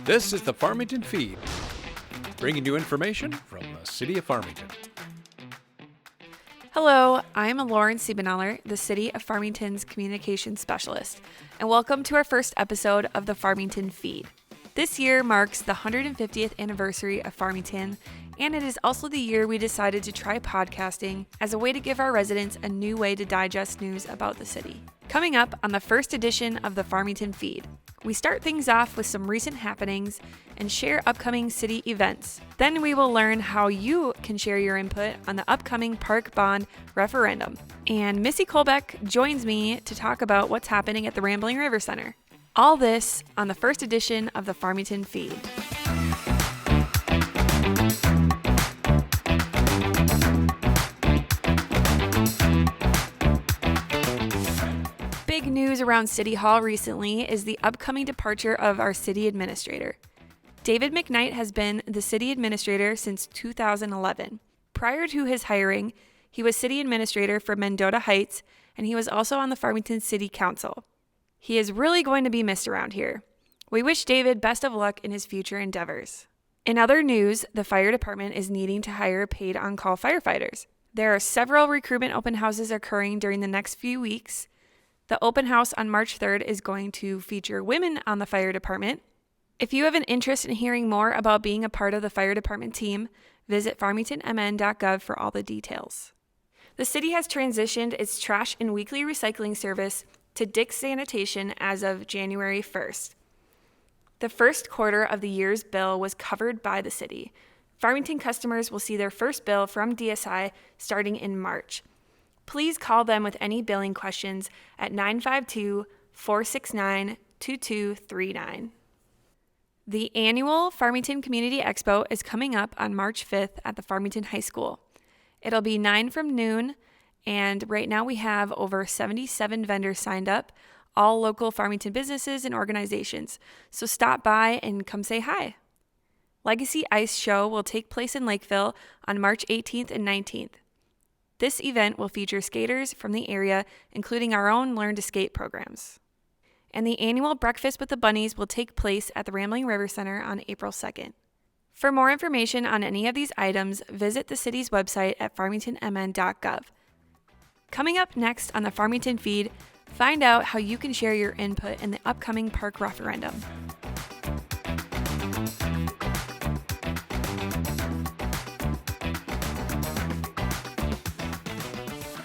This is the Farmington Feed, bringing you information from the City of Farmington. Hello, I'm Lauren Siebenaller, the City of Farmington's Communications Specialist, and welcome to our first episode of the Farmington Feed. This year marks the 150th anniversary of Farmington, and it is also the year we decided to try podcasting as a way to give our residents a new way to digest news about the city. Coming up on the first edition of the Farmington Feed, we start things off with some recent happenings and share upcoming city events. Then we will learn how you can share your input on the upcoming park bond referendum. And Missie Kohlbeck joins me to talk about what's happening at the Rambling River Center. All this on the first edition of the Farmington Feed. Big news around City Hall recently is the upcoming departure of our city administrator. David McKnight has been the city administrator since 2011. Prior to his hiring, he was city administrator for Mendota Heights, and he was also on the Farmington City Council. He is really going to be missed around here. We wish David best of luck in his future endeavors. In other news, the fire department is needing to hire paid on-call firefighters. There are several recruitment open houses occurring during the next few weeks. The open house on March 3rd is going to feature women on the fire department. If you have an interest in hearing more about being a part of the fire department team, visit farmingtonmn.gov for all the details. The city has transitioned its trash and weekly recycling service to Dick's Sanitation as of January 1st. The first quarter of the year's bill was covered by the city. Farmington customers will see their first bill from DSI starting in March. Please call them with any billing questions at 952-469-2239. The annual Farmington Community Expo is coming up on March 5th at the Farmington High School. It'll be 9 from noon, and right now we have over 77 vendors signed up, all local Farmington businesses and organizations. So stop by and come say hi. Legacy Ice Show will take place in Lakeville on March 18th and 19th. This event will feature skaters from the area, including our own Learn to Skate programs. And the annual Breakfast with the Bunnies will take place at the Rambling River Center on April 2nd. For more information on any of these items, visit the city's website at farmingtonmn.gov. Coming up next on the Farmington Feed, find out how you can share your input in the upcoming park referendum.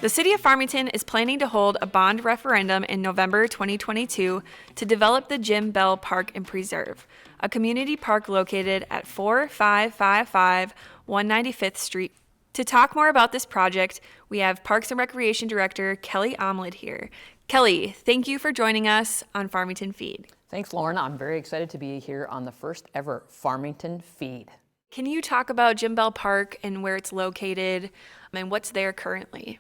The City of Farmington is planning to hold a bond referendum in November 2022 to develop the Jim Bell Park and Preserve, a community park located at 4555 195th Street. To talk more about this project, we have Parks and Recreation Director Kelly Omlid here. Kelly, thank you for joining us on Farmington Feed. Thanks, Lauren. I'm very excited to be here on the first ever Farmington Feed. Can you talk about Jim Bell Park and where it's located and what's there currently?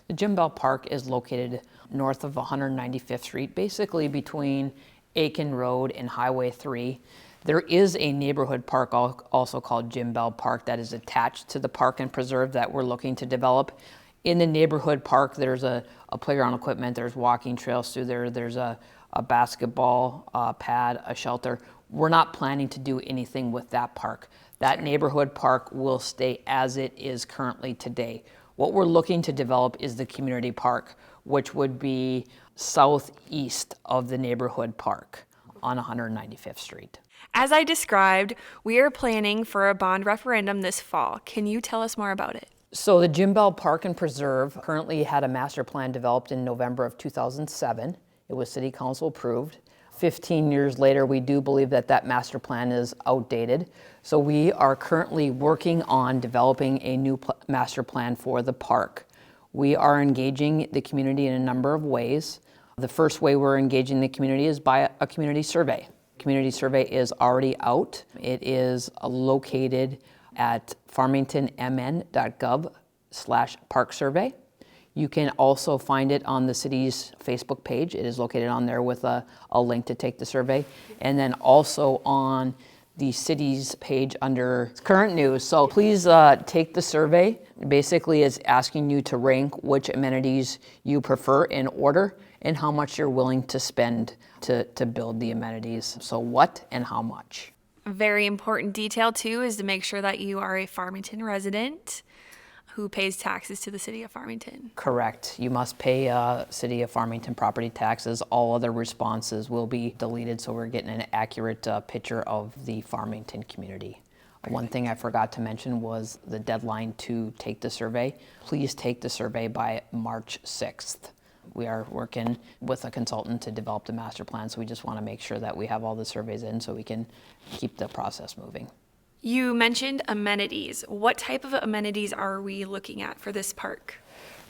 The Jim Bell Park is located north of 195th Street, basically between Aiken Road and Highway 3. There is a neighborhood park also called Jim Bell Park that is attached to the park and preserve that we're looking to develop. In the neighborhood park, there's a playground equipment, there's walking trails through there, there's a basketball pad, a shelter. We're not planning to do anything with that park. That neighborhood park will stay as it is currently today. What we're looking to develop is the community park, which would be southeast of the neighborhood park on 195th Street. As I described, we are planning for a bond referendum this fall. Can you tell us more about it? So the Jim Bell Park and Preserve currently had a master plan developed in November of 2007. It was City Council approved. 15 years later, we do believe that that master plan is outdated. So we are currently working on developing a new master plan for the park. We are engaging the community in a number of ways. The first way we're engaging the community is by a community survey. Community survey is already out. It is located at farmingtonmn.gov/park survey. You can also find it on the city's Facebook page. It is located on there with a link to take the survey. And then also on the city's page under current news. So please take the survey. Basically, it's asking you to rank which amenities you prefer in order and how much you're willing to spend to build the amenities. So what and how much. A very important detail too is to make sure that you are a Farmington resident who pays taxes to the city of Farmington. Correct. You must pay City of Farmington property taxes. All other responses will be deleted, so we're getting an accurate picture of the Farmington community. One thing I forgot to mention was the deadline to take the survey. Please take the survey by March 6th. We are working with a consultant to develop the master plan, so we just want to make sure that we have all the surveys in so we can keep the process moving. You mentioned amenities. What type of amenities are we looking at for this park?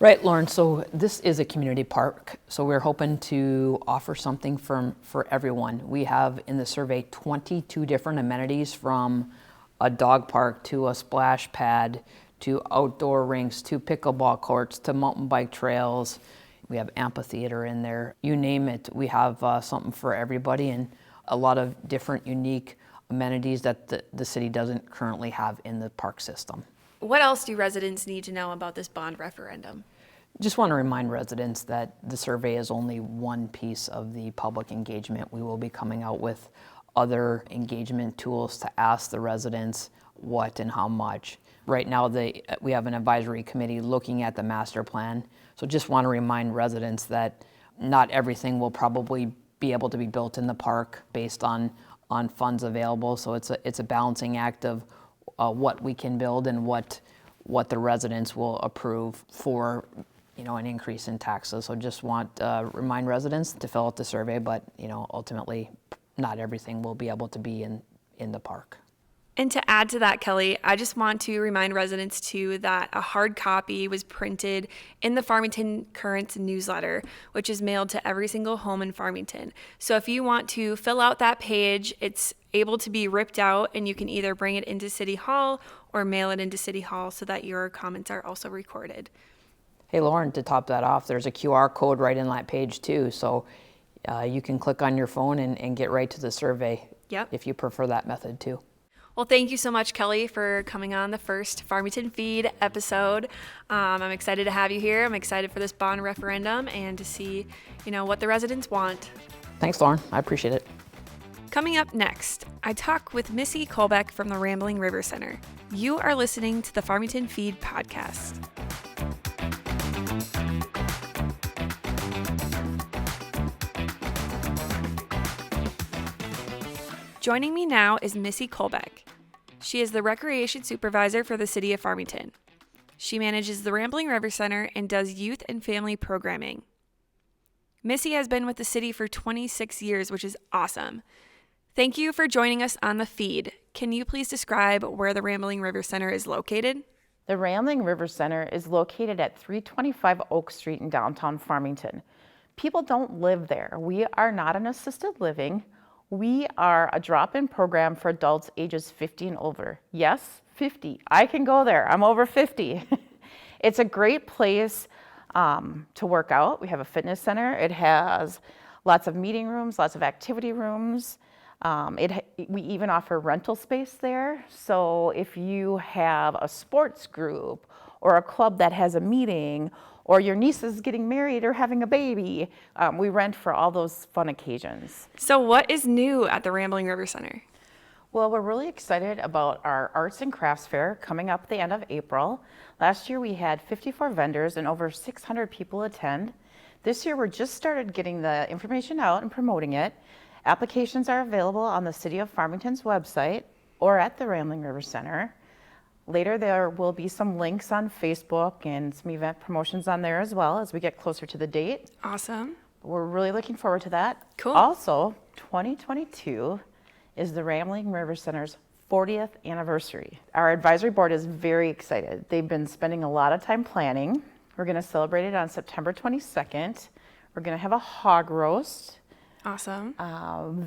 Right, Lauren, so this is a community park, so we're hoping to offer something for everyone. We have in the survey 22 different amenities, from a dog park to a splash pad to outdoor rinks to pickleball courts to mountain bike trails. We have amphitheater in there. You name it, we have something for everybody, and a lot of different unique amenities that the city doesn't currently have in the park system. What else do residents need to know about this bond referendum? Just want to remind residents that the survey is only one piece of the public engagement. We will be coming out with other engagement tools to ask the residents what and how much. Right now, we have an advisory committee looking at the master plan. So just want to remind residents that not everything will probably be able to be built in the park based on funds available. So it's a balancing act of what we can build and what the residents will approve for, an increase in taxes. So just want to remind residents to fill out the survey, but ultimately not everything will be able to be in the park. And to add to that, Kelly, I just want to remind residents too that a hard copy was printed in the Farmington Current newsletter, which is mailed to every single home in Farmington. So if you want to fill out that page, it's able to be ripped out, and you can either bring it into City Hall or mail it into City Hall so that your comments are also recorded. Hey, Lauren, to top that off, there's a QR code right in that page too. So you can click on your phone and get right to the survey. Yep. If you prefer that method too. Well, thank you so much, Kelly, for coming on the first Farmington Feed episode. I'm excited to have you here. I'm excited for this bond referendum and to see, what the residents want. Thanks, Lauren. I appreciate it. Coming up next, I talk with Missie Kohlbeck from the Rambling River Center. You are listening to the Farmington Feed podcast. Joining me now is Missie Kohlbeck. She is the Recreation Supervisor for the City of Farmington. She manages the Rambling River Center and does youth and family programming. Missie has been with the city for 26 years, which is awesome. Thank you for joining us on the feed. Can you please describe where the Rambling River Center is located? The Rambling River Center is located at 325 Oak Street in downtown Farmington. People don't live there. We are not an assisted living. We are a drop-in program for adults ages 50 and over. Yes, 50. I can go there. I'm over 50. It's a great place to work out. We have a fitness center. It has lots of meeting rooms, lots of activity rooms. We even offer rental space there. So if you have a sports group or a club that has a meeting, or your niece is getting married or having a baby, we rent for all those fun occasions. So what is new at the Rambling River Center? Well, we're really excited about our Arts and Crafts Fair coming up at the end of April. Last year we had 54 vendors and over 600 people attend. This year we're just started getting the information out and promoting it. Applications are available on the City of Farmington's website or at the Rambling River Center. Later, there will be some links on Facebook and some event promotions on there as well as we get closer to the date. Awesome. We're really looking forward to that. Cool. Also, 2022 is the Rambling River Center's 40th anniversary. Our advisory board is very excited. They've been spending a lot of time planning. We're going to celebrate it on September 22nd. We're going to have a hog roast. Awesome.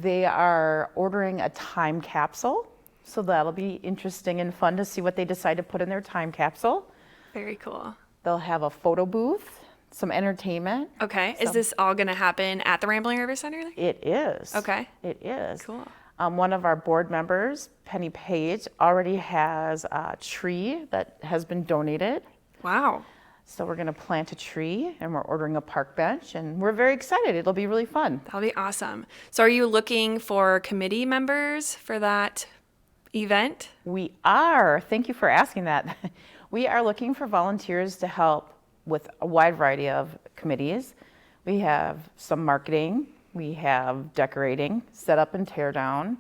They are ordering a time capsule. So that'll be interesting and fun to see what they decide to put in their time capsule. Very cool. They'll have a photo booth, some entertainment. Okay. Is this all going to happen at the Rambling River Center? It is. Okay. It is. Cool. One of our board members, Penny Page, already has a tree that has been donated. Wow. So we're going to plant a tree and we're ordering a park bench and we're very excited. It'll be really fun. That'll be awesome. So are you looking for committee members for that event? We are. Thank you for asking that. We are looking for volunteers to help with a wide variety of committees. We have some marketing, we have decorating, set up and tear down.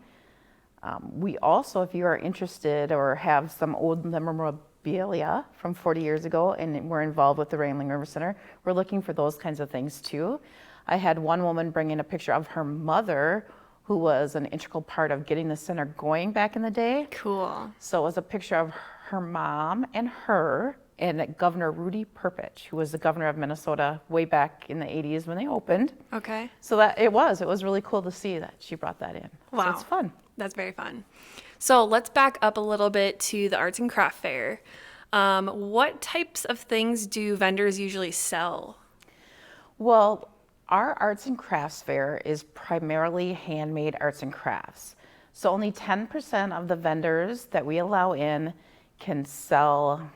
We also, if you are interested or have some old memorabilia from 40 years ago and we're involved with the Rambling River Center, we're looking for those kinds of things too. I had one woman bring in a picture of her mother who was an integral part of getting the center going back in the day. Cool. So it was a picture of her mom and her and Governor Rudy Perpich, who was the governor of Minnesota way back in the 80s when they opened. Okay. So that it was really cool to see that she brought that in. Wow. So it's fun. That's very fun. So let's back up a little bit to the Arts and Craft Fair. What types of things do vendors usually sell? Well, our Arts and Crafts Fair is primarily handmade arts and crafts. So only 10% of the vendors that we allow in can sell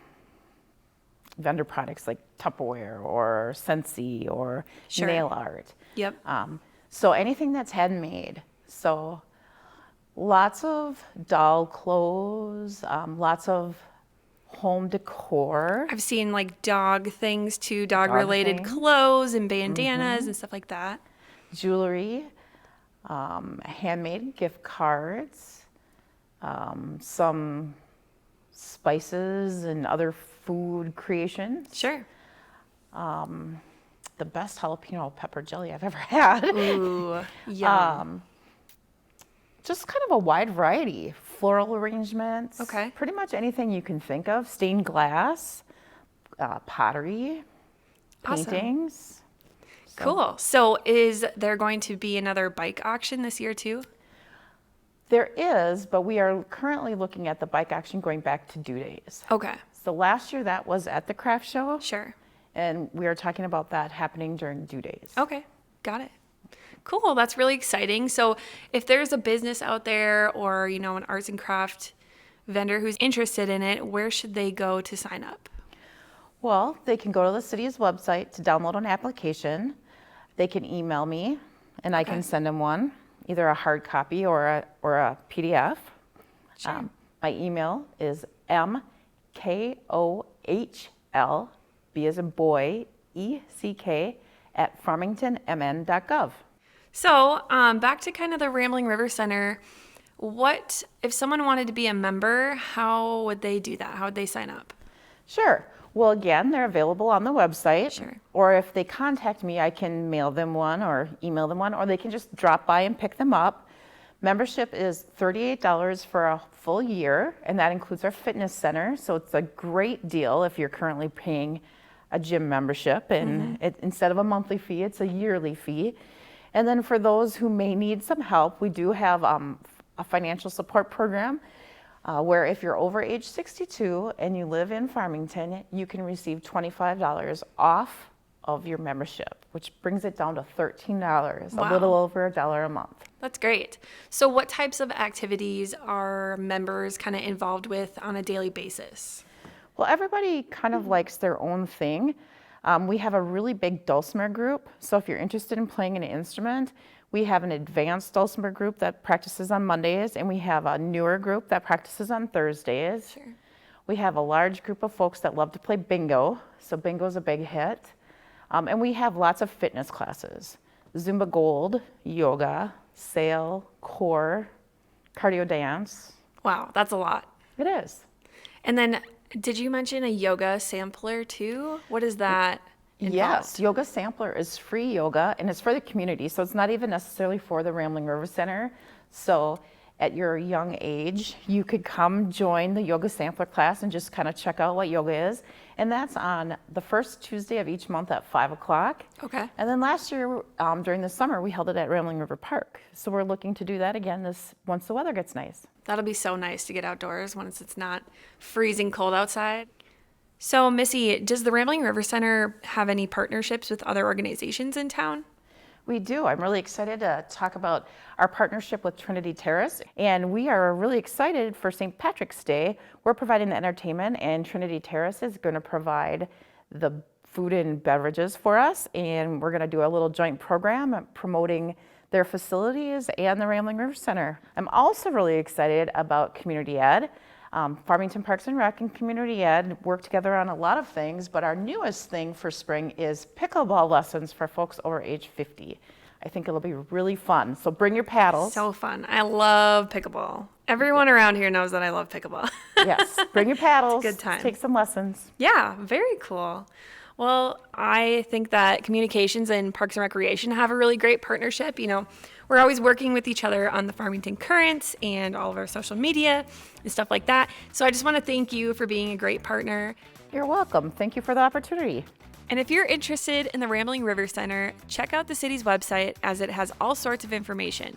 vendor products like Tupperware or Scentsy or Sure. nail art. Yep. So anything that's handmade. So lots of doll clothes, lots of home decor. I've seen like dog things too, dog-related things. clothes and bandanas and stuff like that. Jewelry, handmade gift cards, some spices and other food creations. Sure. The best jalapeno pepper jelly I've ever had. Ooh, yum. Just kind of a wide variety. Floral arrangements. Okay. Pretty much anything you can think of. Stained glass, pottery, Awesome. paintings. Cool. So is there going to be another bike auction this year too? There is, but we are currently looking at the bike auction going back to due days. Okay. So last year that was at the craft show, Sure. and we are talking about that happening during due days. Okay. Got it. Cool. That's really exciting. So if there's a business out there or, an arts and craft vendor who's interested in it, where should they go to sign up? Well, they can go to the city's website to download an application. They can email me, and I can send them one, either a hard copy or a PDF. Sure. My email is mkohl, B as in boy, ECK, @farmingtonmn.gov. So back to kind of the Rambling River Center. What, if someone wanted to be a member, how would they do that? How would they sign up? Sure. Well, again, they're available on the website. Sure. Or if they contact me, I can mail them one or email them one, or they can just drop by and pick them up. Membership is $38 for a full year, and that includes our fitness center. So it's a great deal if you're currently paying a gym membership. And instead of a monthly fee, it's a yearly fee. And then for those who may need some help, we do have a financial support program where if you're over age 62 and you live in Farmington, you can receive $25 off of your membership, which brings it down to $13, Wow. a little over $1 a month. That's great. So what types of activities are members kind of involved with on a daily basis? Well, everybody kind of likes their own thing. We have a really big dulcimer group, so if you're interested in playing an instrument, we have an advanced dulcimer group that practices on Mondays, and we have a newer group that practices on Thursdays. Sure. We have a large group of folks that love to play bingo, so bingo's a big hit. And we have lots of fitness classes, Zumba Gold, yoga, sail, core, cardio dance. Wow, that's a lot. It is. And then did you mention a yoga sampler too? What is that involved? Yes, Yoga Sampler is free yoga, and it's for the community, so it's not even necessarily for the Rambling River Center. So at your young age, you could come join the Yoga Sampler class and just kind of check out what yoga is. And that's on the first Tuesday of each month at 5 o'clock. Okay. And then last year, during the summer, we held it at Rambling River Park. So we're looking to do that again once the weather gets nice. That'll be so nice to get outdoors once it's not freezing cold outside. So, Missy, does the Rambling River Center have any partnerships with other organizations in town? We do. I'm really excited to talk about our partnership with Trinity Terrace. And we are really excited for St. Patrick's Day. We're providing the entertainment, and Trinity Terrace is going to provide the food and beverages for us. And we're going to do a little joint program promoting their facilities, and the Rambling River Center. I'm also really excited about community ed. Farmington Parks and Rec and Community Ed work together on a lot of things, but our newest thing for spring is pickleball lessons for folks over age 50. I think it'll be really fun. So bring your paddles. So fun. I love pickleball. Everyone around here knows that I love pickleball. Yes, bring your paddles. It's a good time. Take some lessons. Yeah, very cool. Well, I think that communications and Parks and Recreation have a really great partnership. You know, we're always working with each other on the Farmington Currents and all of our social media and stuff like that. So I just want to thank you for being a great partner. You're welcome. Thank you for the opportunity. And if you're interested in the Rambling River Center, check out the city's website as it has all sorts of information.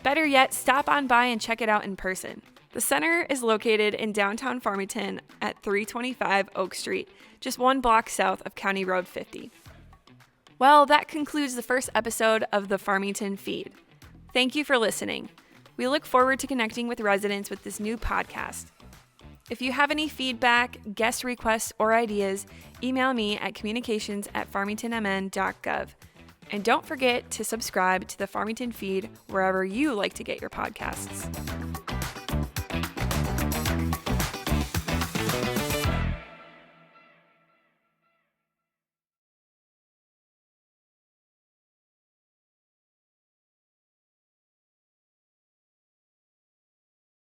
Better yet, stop on by and check it out in person. The center is located in downtown Farmington at 325 Oak Street, just 1 block south of County Road 50. Well, that concludes the first episode of the Farmington Feed. Thank you for listening. We look forward to connecting with residents with this new podcast. If you have any feedback, guest requests, or ideas, email me at communications@farmingtonmn.gov. And don't forget to subscribe to the Farmington Feed wherever you like to get your podcasts.